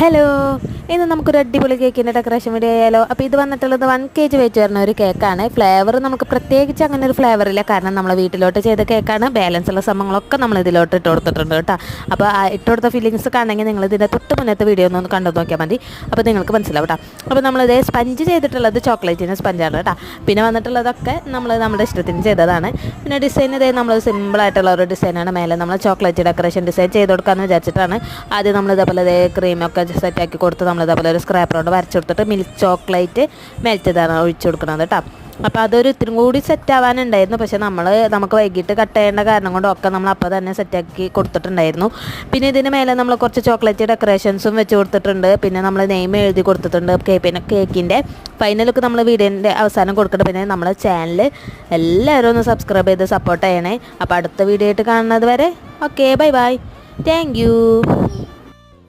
Hello, ഇന്ന് നമുക്കൊരു അടിപൊളി കേക്കിൻ്റെ ഡെക്കറേഷൻ വീഡിയോ ആയാലോ. അപ്പോൾ ഇത് വന്നിട്ടുള്ളത് 1 kg വെച്ച് വരുന്ന ഒരു കേക്കാണ്. ഫ്ലേവർ നമുക്ക് പ്രത്യേകിച്ച് അങ്ങനെ ഒരു ഫ്ലേവറില്ല, കാരണം നമ്മൾ വീട്ടിലോട്ട് ചെയ്ത കേക്കാണ്. ബാലൻസ് ഉള്ള സംഭവങ്ങളൊക്കെ നമ്മൾ ഇതിലോട്ട് ഇട്ട് കൊടുത്തിട്ടുണ്ട് കേട്ടോ. അപ്പോൾ ഇട്ട് കൊടുത്ത ഫീലിങ്സ് കാണണമെങ്കിൽ നിങ്ങൾ ഇതിൻ്റെ തൊട്ട് മുന്നത്തെ വീഡിയോ ഒന്ന് കണ്ടു നോക്കിയാൽ മതി, അപ്പോൾ നിങ്ങൾക്ക് മനസ്സിലാവും കേട്ടോ. അപ്പോൾ നമ്മളിത് സ്പഞ്ച് ചെയ്തിട്ടുള്ളത് ചോക്ലേറ്റിന് സ്പഞ്ചാണ് കേട്ടോ. പിന്നെ വന്നിട്ടുള്ളതൊക്കെ നമ്മുടെ ഇഷ്ടത്തിന് ചെയ്തതാണ്. പിന്നെ ഡിസൈൻ ഇതേ നമ്മൾ സിമ്പിളായിട്ടുള്ള ഒരു ഡിസൈനാണ്. മേലെ നമ്മൾ ചോക്ലേറ്റ് ഡെക്കറേഷൻ ഡിസൈൻ ചെയ്ത് കൊടുക്കാമെന്ന് വിചാരിച്ചിട്ടാണ് ആദ്യം നമ്മൾ ഇതേപോലെ ക്രീമൊക്കെ സെറ്റാക്കി കൊടുത്ത് നമ്മൾ ഇതേപോലെ ഒരു സ്ക്രാപ്പർ കൊണ്ട് വരച്ചു കൊടുത്തിട്ട് മിൽക്ക് ചോക്ലേറ്റ് മെൽറ്റ് ചെയ്താണ് ഒഴിച്ചു കൊടുക്കുന്നത് കേട്ടോ. അപ്പോൾ അതൊരു ഇത്തിരി കൂടി സെറ്റാവാനുണ്ടായിരുന്നു, പക്ഷേ നമുക്ക് വൈകിട്ട് കട്ട് ചെയ്യേണ്ട കാരണം കൊണ്ട് ഒക്കെ നമ്മൾ അപ്പോൾ തന്നെ സെറ്റാക്കി കൊടുത്തിട്ടുണ്ടായിരുന്നു. പിന്നെ ഇതിന് മേലെ നമ്മൾ കുറച്ച് ചോക്ലേറ്റ് ഡെക്കറേഷൻസും വെച്ച് കൊടുത്തിട്ടുണ്ട്. പിന്നെ നമ്മൾ നെയിം എഴുതി കൊടുത്തിട്ടുണ്ട്. കേക്കിൻ്റെ ഫൈനലൊക്കെ നമ്മൾ വീഡിയോൻ്റെ അവസാനം കൊടുക്കണം. പിന്നെ നമ്മുടെ ചാനൽ എല്ലാവരും ഒന്ന് സബ്സ്ക്രൈബ് ചെയ്ത് സപ്പോർട്ട് ചെയ്യണേ. അപ്പോൾ അടുത്ത വീഡിയോ ആയിട്ട് കാണുന്നത് വരെ okay, bye bye, thank you.